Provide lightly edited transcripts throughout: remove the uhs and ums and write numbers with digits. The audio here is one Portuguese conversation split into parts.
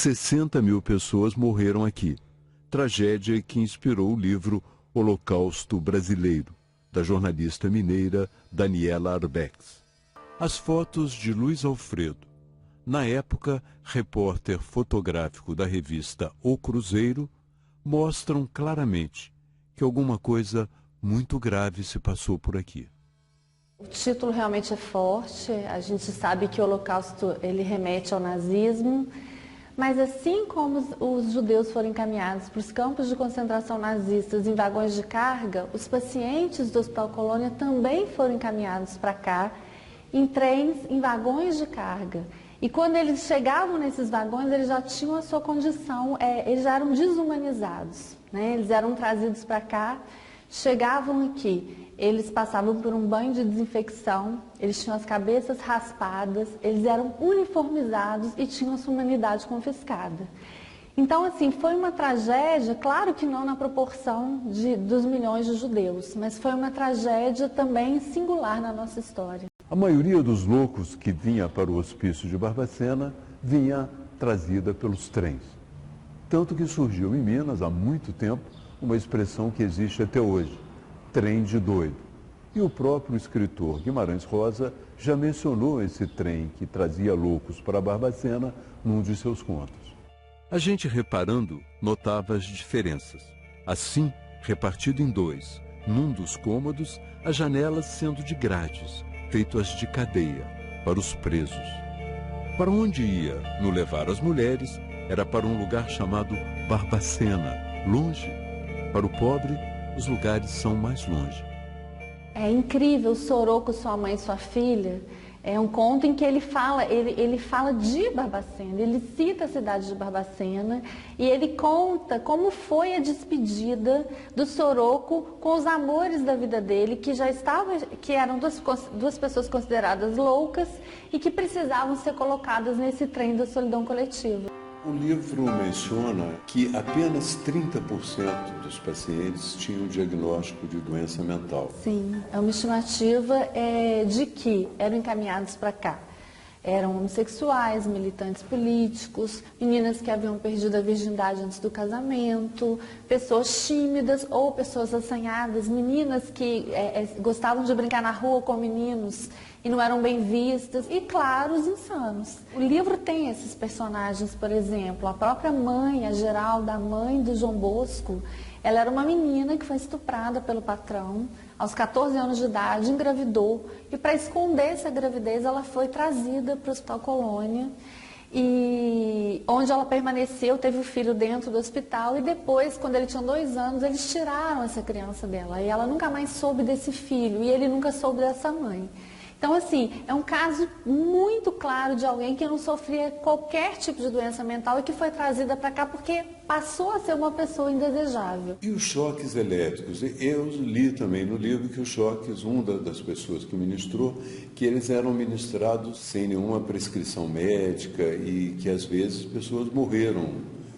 60.000 pessoas morreram aqui. Tragédia que inspirou o livro Holocausto Brasileiro, da jornalista mineira Daniela Arbex. As fotos de Luiz Alfredo, na época repórter fotográfico da revista O Cruzeiro, mostram claramente que alguma coisa muito grave se passou por aqui. O título realmente é forte, a gente sabe que o Holocausto ele remete ao nazismo, mas assim como os judeus foram encaminhados para os campos de concentração nazistas em vagões de carga, os pacientes do Hospital Colônia também foram encaminhados para cá em trens, em vagões de carga. E quando eles chegavam nesses vagões, eles já tinham a sua condição, eles já eram desumanizados, né? Eles eram trazidos para cá, chegavam aqui, eles passavam por um banho de desinfecção, eles tinham as cabeças raspadas, eles eram uniformizados e tinham a sua humanidade confiscada. Então, assim, foi uma tragédia, claro que não na proporção dos milhões de judeus, mas foi uma tragédia também singular na nossa história. A maioria dos loucos que vinha para o hospício de Barbacena vinha trazida pelos trens. Tanto que surgiu em Minas, há muito tempo, uma expressão que existe até hoje, trem de doido. E o próprio escritor Guimarães Rosa já mencionou esse trem que trazia loucos para Barbacena num de seus contos. A gente reparando, notava as diferenças. Assim, repartido em dois, num dos cômodos, as janelas sendo de grades, feitas de cadeia, para os presos. Para onde ia no levar as mulheres, era para um lugar chamado Barbacena, longe. Para o pobre, os lugares são mais longe. É incrível, Soroco, sua mãe e sua filha, é um conto em que ele fala de Barbacena, ele cita a cidade de Barbacena e ele conta como foi a despedida do Soroco com os amores da vida dele, que eram duas pessoas consideradas loucas e que precisavam ser colocadas nesse trem da solidão coletiva. O livro menciona que apenas 30% dos pacientes tinham diagnóstico de doença mental. Sim, é uma estimativa de que eram encaminhados para cá. Eram homossexuais, militantes políticos, meninas que haviam perdido a virgindade antes do casamento, pessoas tímidas ou pessoas assanhadas, meninas que gostavam de brincar na rua com meninos e não eram bem vistas, e claro, os insanos. O livro tem esses personagens, por exemplo, a própria mãe, a Geralda, a mãe do João Bosco, ela era uma menina que foi estuprada pelo patrão, aos 14 anos de idade, engravidou, e para esconder essa gravidez, ela foi trazida para o Hospital Colônia, e onde ela permaneceu, teve o filho dentro do hospital, e depois, quando ele tinha 2 anos, eles tiraram essa criança dela, e ela nunca mais soube desse filho, e ele nunca soube dessa mãe. Então, assim, é um caso muito claro de alguém que não sofria qualquer tipo de doença mental e que foi trazida para cá porque passou a ser uma pessoa indesejável. E os choques elétricos? Eu li também no livro que os choques, das pessoas que ministrou, que eles eram ministrados sem nenhuma prescrição médica e que às vezes pessoas morreram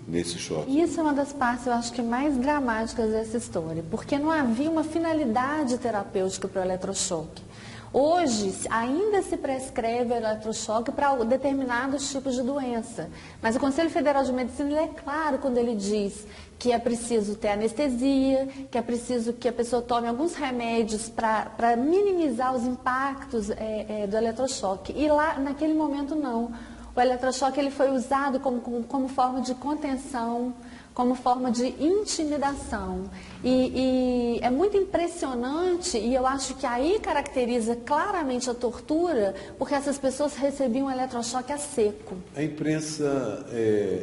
nesse choque. Isso é uma das partes, eu acho que mais dramáticas dessa história, porque não havia uma finalidade terapêutica para o eletrochoque. Hoje, ainda se prescreve eletrochoque para determinados tipos de doença, mas o Conselho Federal de Medicina ele é claro quando ele diz que é preciso ter anestesia, que é preciso que a pessoa tome alguns remédios para minimizar os impactos do eletrochoque. E lá, naquele momento, não. O eletrochoque ele foi usado como forma de contenção, como forma de intimidação. E é muito impressionante, e eu acho que aí caracteriza claramente a tortura, porque essas pessoas recebiam eletrochoque a seco. A imprensa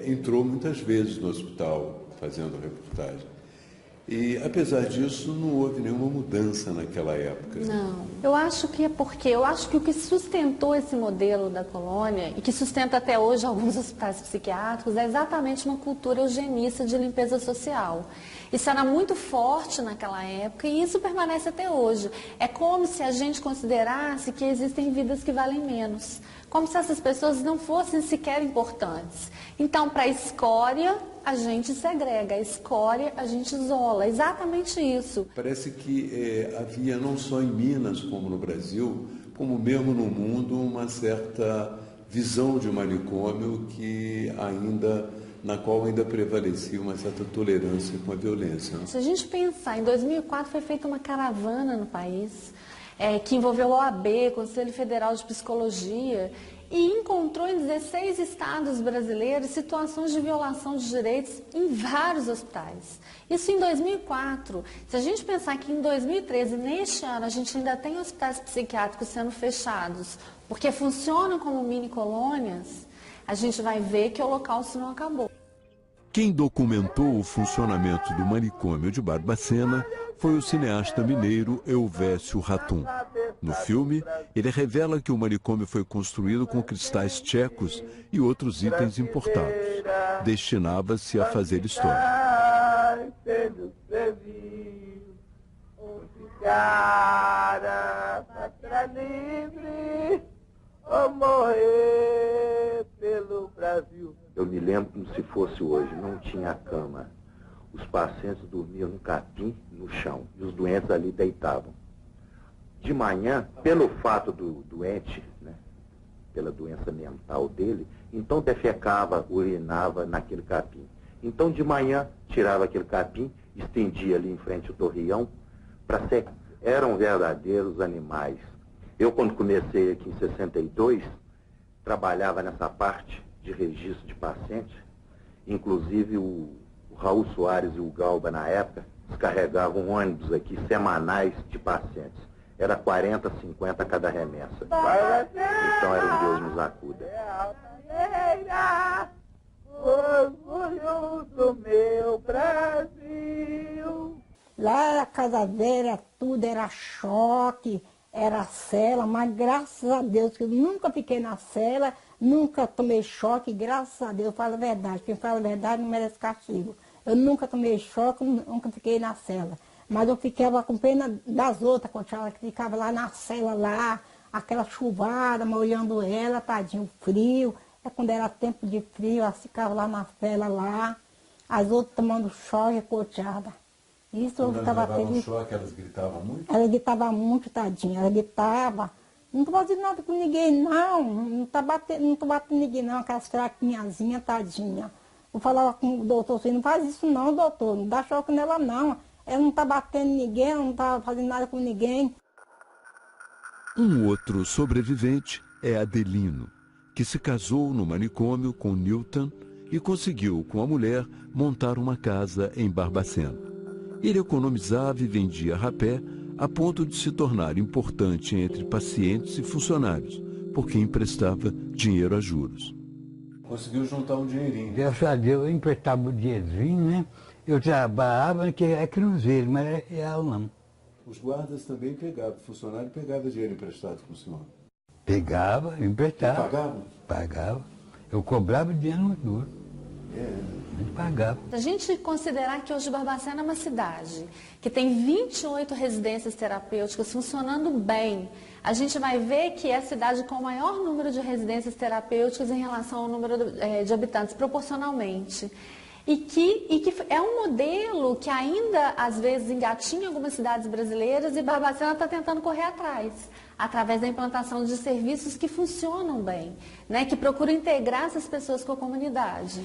entrou muitas vezes no hospital fazendo reportagem. E, apesar disso, não houve nenhuma mudança naquela época. Não. Eu acho que é porque, eu acho que o que sustentou esse modelo da colônia, e que sustenta até hoje alguns hospitais psiquiátricos, é exatamente uma cultura eugenista de limpeza social. Isso era muito forte naquela época e isso permanece até hoje. É como se a gente considerasse que existem vidas que valem menos. Como se essas pessoas não fossem sequer importantes. Então, para a escória, a gente segrega, a escória a gente isola, exatamente isso. Parece que havia não só em Minas como no Brasil, como mesmo no mundo, uma certa visão de manicômio na qual ainda prevalecia uma certa tolerância com a violência. Se a gente pensar, em 2004 foi feita uma caravana no país, que envolveu o OAB, Conselho Federal de Psicologia, e encontrou em 16 estados brasileiros situações de violação de direitos em vários hospitais. Isso em 2004. Se a gente pensar que em 2013, neste ano, a gente ainda tem hospitais psiquiátricos sendo fechados, porque funcionam como mini-colônias, a gente vai ver que o Holocausto não acabou. Quem documentou o funcionamento do manicômio de Barbacena foi o cineasta mineiro Elvésio Ratum. No filme, ele revela que o manicômio foi construído com cristais tchecos e outros itens importados. Destinava-se a fazer história. Eu me lembro como se fosse hoje, não tinha cama. Os pacientes dormiam no capim, no chão, e os doentes ali deitavam. De manhã, pelo fato do doente, né, pela doença mental dele, então defecava, urinava naquele capim. Então de manhã tirava aquele capim, estendia ali em frente ao torreão, para ser. Eram verdadeiros animais. Eu, quando comecei aqui em 62, trabalhava nessa parte de registro de pacientes, inclusive o Raul Soares e o Galba, na época, descarregavam ônibus aqui semanais de pacientes. Era 40, 50 cada remessa. Então era um Deus nos acuda. Orgulho do meu Brasil. Lá era casa velha, tudo era choque, era cela, mas graças a Deus que eu nunca fiquei na cela, nunca tomei choque, graças a Deus, eu falo a verdade. Quem fala a verdade não merece castigo. Eu nunca tomei choque, nunca fiquei na cela. Mas eu ficava com pena das outras, que ficava lá na cela, lá, aquela chuvada, molhando ela, tadinho, frio. Quando era tempo de frio, elas ficavam lá na cela, lá, as outras tomando choque, coteada. Isso eu ficava feliz. Choque, elas gritavam muito? Ela gritava muito, tadinha, ela gritava. Não tô fazendo nada com ninguém, não tô batendo ninguém, não, aquelas fraquinhazinhas, tadinha. Eu falava com o doutor assim, não faz isso não, doutor, não dá choque nela não. Ela não está batendo ninguém, ela não está fazendo nada com ninguém. Um outro sobrevivente é Adelino, que se casou no manicômio com Newton e conseguiu, com a mulher, montar uma casa em Barbacena. Ele economizava e vendia rapé a ponto de se tornar importante entre pacientes e funcionários, porque emprestava dinheiro a juros. Conseguiu juntar um dinheirinho. Graças a Deus, eu emprestava o dinheirinho, né? Eu trabalhava, que é cruzeiro, mas é real não. Os guardas também pegavam, o funcionário pegava dinheiro emprestado com o senhor? Pegava, emprestava. Pagava? Pagava. Eu cobrava dinheiro no duro. A gente pagava. Se a gente considerar que hoje Barbacena é uma cidade que tem 28 residências terapêuticas funcionando bem, a gente vai ver que é a cidade com o maior número de residências terapêuticas em relação ao número de habitantes, proporcionalmente. E que é um modelo que ainda, às vezes, engatinha em algumas cidades brasileiras e Barbacena está tentando correr atrás, através da implantação de serviços que funcionam bem, né, que procuram integrar essas pessoas com a comunidade.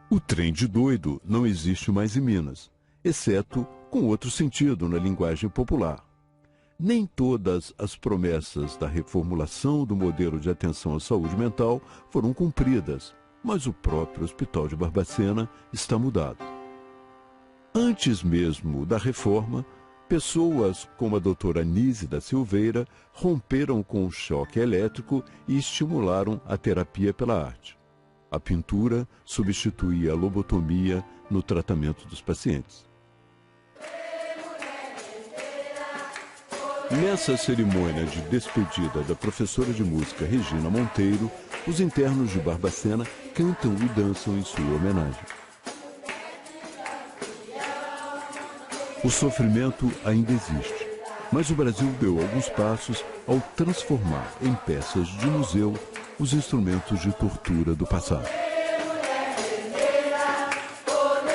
O trem de doido não existe mais em Minas, exceto com outro sentido na linguagem popular. Nem todas as promessas da reformulação do modelo de atenção à saúde mental foram cumpridas, mas o próprio Hospital de Barbacena está mudado. Antes mesmo da reforma, pessoas como a doutora Nise da Silveira romperam com o choque elétrico e estimularam a terapia pela arte. A pintura substituía a lobotomia no tratamento dos pacientes. Nessa cerimônia de despedida da professora de música Regina Monteiro, os internos de Barbacena cantam e dançam em sua homenagem. O sofrimento ainda existe, mas o Brasil deu alguns passos ao transformar em peças de museu os instrumentos de tortura do passado.